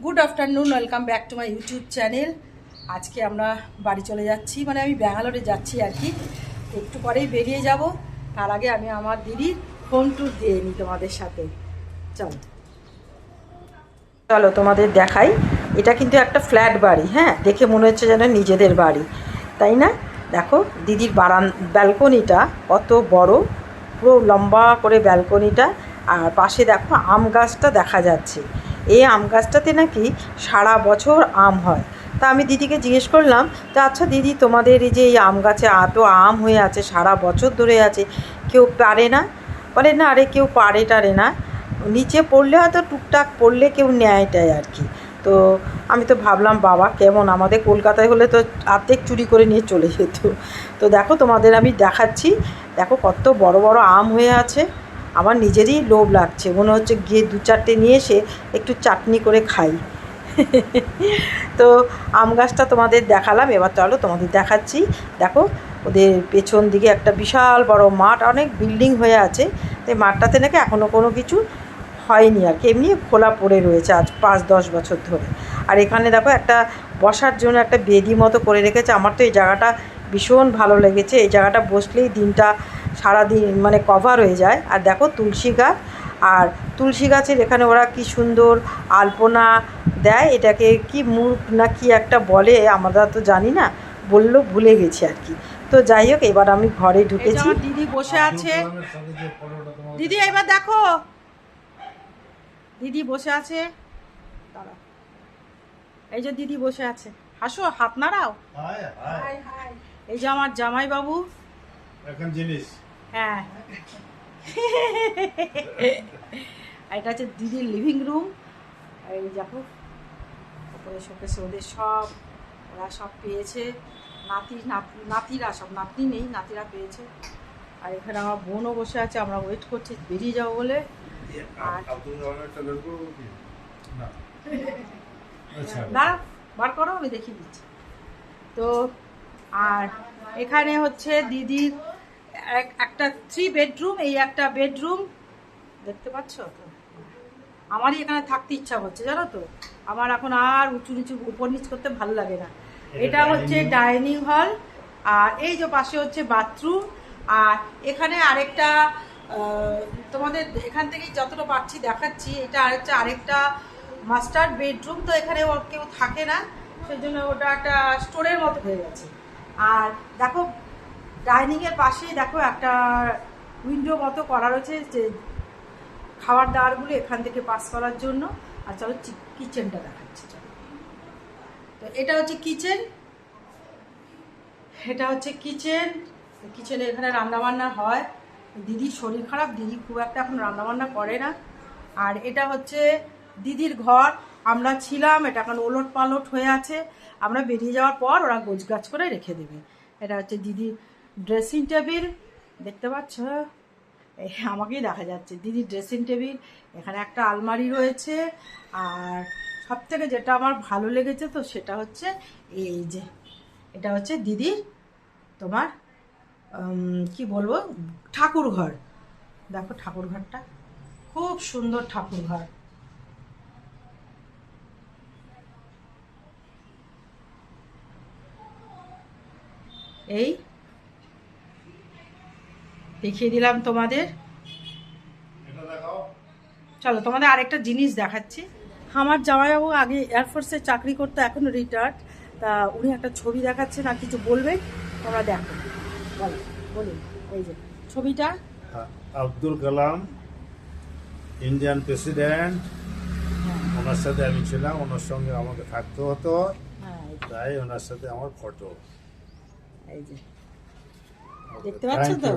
Good afternoon, welcome back to my YouTube channel. আজকে আমরা বাড়ি চলে যাচ্ছি, মানে আমি ব্যাঙ্গালোরে যাচ্ছি আর কি। একটু পরেই বেরিয়ে যাব। তার আগে আমি আমার দিদির হোম ট্যুর দিয়ে নিই তোমাদের সাথে। চলো চলো তোমাদের দেখাই। এটা কিন্তু একটা ফ্ল্যাট বাড়ি, হ্যাঁ, দেখে মনে হচ্ছে যেন নিজেদের বাড়ি, তাই না? দেখো দিদির ব্যালকনিটা কত বড়, পুরো লম্বা করে ব্যালকনিটা। আর পাশে দেখো আম গাছটা দেখা যাচ্ছে। এই আম গাছটাতে নাকি সারা বছর আম হয়। তা আমি দিদিকে জিজ্ঞেস করলাম, তো আচ্ছা দিদি, তোমাদের এই যে এই আম গাছে এত আম হয়ে আছে, সারা বছর ধরে আছে, কেউ পারে না? বলে না, আরে কেউ পারে টারে না, নিচে পড়লে হয়তো টুকটাক পড়লে কেউ নেয় টায় আর কি। তো আমি তো ভাবলাম বাবা কেমন, আমাদের কলকাতায় হলে তো অর্ধেক চুরি করে নিয়ে চলে যেত। তো দেখো তোমাদের আমি দেখাচ্ছি, দেখো কত বড় বড় আম হয়ে আছে। আমার নিজেরই লোভ লাগছে, মনে হচ্ছে গিয়ে দু চারটে নিয়ে এসে একটু চাটনি করে খাই। তো আম গাছটা তোমাদের দেখালাম, এবার চলো তোমাদের দেখাচ্ছি। দেখো ওদের পেছন দিকে একটা বিশাল বড় মাঠ, অনেক বিল্ডিং হয়ে আছে। তো মাঠটাতে নাকি এখনও কোনো কিছু হয়নি আর কি, এমনি খোলা পড়ে রয়েছে আজ 5-10 বছর ধরে। আর এখানে দেখো একটা বসার জন্য একটা বেদি মতো করে রেখেছে। আমার তো এই জায়গাটা ভীষণ ভালো লেগেছে, এই জায়গাটা বসলেই দিনটা সারাদিন মানে কভার হয়ে যায়। আর দেখো তুলসী গাছ, আর তুলসী গাছের এখানে ওরা কি সুন্দর আলপনা দেয়, এটাকে কি মুখ না কি একটা বলে, আমরা তো জানি না, বললো ভুলে গেছি আর কি। তো যাই হোক, এবার আমি ঘরে ঢুকেছি। দিদি বসে আছে, দিদি এবার দেখো, দিদি বসে আছে, দাঁড়াও, এই যে দিদি বসে আছে, হাসো, হাত নাড়াও। এই যে আমার জামাই বাবু এখন জিনিস, হ্যাঁ। এটা হচ্ছে দিদির লিভিং রুম। এই দেখো ওপরে শোকেসে ওদের সব, ওরা সব পেয়েছে, নাতিরা সব, নাতনি নেই, নাতিরা পেয়েছে। আর এখানে আমার বোনও বসে আছে, আমরা ওয়েট করছি বেরিয়ে যাবো বলে। আর দাঁড়া, বার করো, আমি দেখিয়ে দিচ্ছি। তো আর এখানে হচ্ছে দিদির একটা 3 বেডরুম, এই একটা বেডরুম দেখতে পাচ্ছ তো। আমারই এখানে থাকতে ইচ্ছা করছে, জানো তো, আমার এখন আর উঁচু নিচু উপর নিচ করতে ভালো লাগে না। এটা হচ্ছে ডাইনিং হল, আর এই যে পাশে হচ্ছে বাথরুম। আর এখানে আরেকটা তোমাদের এখান থেকেই যতটা পাচ্ছি দেখাচ্ছি, এটা হচ্ছে আরেকটা মাস্টার বেডরুম। তো এখানে কেউ থাকে না, সেই জন্য ওটা একটা স্টোরের মতো হয়ে গেছে। আর দেখো ডাইনিংয়ের পাশেই দেখো একটা উইন্ডো মতো করা রয়েছে, যে খাবার দাবারগুলো এখান থেকে পাস করার জন্য। আর চলো কিচেনটা দেখাচ্ছি, চলো। তো এটা হচ্ছে কিচেন, এটা হচ্ছে কিচেন। কিচেনে এখানে রান্নাবান্না হয়। দিদির শরীর খারাপ, দিদি খুব একটা এখন রান্নাবান্না করে না। আর এটা হচ্ছে দিদির ঘর, আমরা ছিলাম, এটা এখন ওলট পালট হয়ে আছে। আমরা বেরিয়ে যাওয়ার পর ওরা গোছগাছ করে রেখে দেবে। এটা হচ্ছে দিদির ড্রেসিং টেবিল, দেখতে পাচ্ছ, আমাকেই দেখা যাচ্ছে দিদির ড্রেসিং টেবিল। এখানে একটা আলমারি রয়েছে। আর সব থেকে যেটা আমার ভালো লেগেছে তো সেটা হচ্ছে এই যে, এটা হচ্ছে দিদির তোমার কি বলবো, ঠাকুর ঘর। দেখো ঠাকুর ঘরটা খুব সুন্দর, ঠাকুর ঘর। এই দেখিয়ে দিলাম তোমাদের। চলো তোমাদের আরেকটা জিনিস দেখাচ্ছি। আমার জামাইবাবু আগে এয়ারফোর্সে চাকরি করতো, এখন রিটায়ার্ড। তা উনি একটা ছবি দেখাচ্ছেন, আর কিছু বলবেন তোমরা দেখো, বলো, বলুন। এই যে ছবিটা, আব্দুল কালাম, ইন্ডিয়ান প্রেসিডেন্ট, ওনার সাথে আমি ছিলাম, ওনার সঙ্গে আমাকে থাকতে হতো, তাই ওনার সাথে আমার ফটো। এই যে দেখতে পাচ্ছ তো।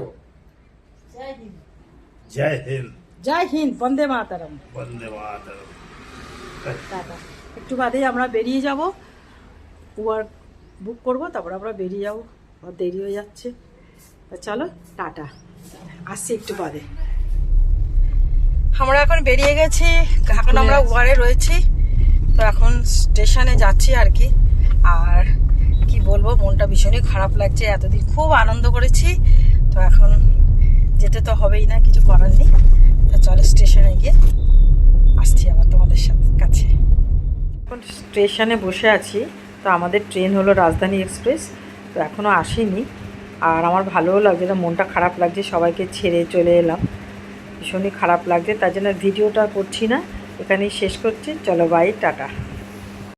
জয় হিন্দ, জয় হিন্দ, বন্দে মাতরম। বন্দে মাতরম। টাটা। একটু বাদেই আমরা বেরিয়ে যাব, উবার বুক করব, তারপর আমরা বেরিয়ে যাবো, দেরি হয়ে যাচ্ছে। চলো টাটা, আসছি একটু বাদে। আমরা এখন বেরিয়ে গেছি, এখন আমরা উবারে রয়েছি। তো এখন স্টেশনে যাচ্ছি আর কি। আর কি বলবো, মনটা ভীষণই খারাপ লাগছে, এতদিন খুব আনন্দ করেছি। তো এখন যেতে তো হবেই না, কিছু করার নেই। তো চলো স্টেশনে গিয়ে আসছি আবার তোমাদের সাথে কাছে। স্টেশনে বসে আছি। তো আমাদের ট্রেন হলো রাজধানী এক্সপ্রেস, তো এখনও আসেনি। আর আমার ভালোও লাগছে না, মনটা খারাপ লাগছে, সবাইকে ছেড়ে চলে এলাম, ভীষণই খারাপ লাগছে। তার জন্য ভিডিওটা করছি না, এখানেই শেষ করছি। চলো বাই, টাটা।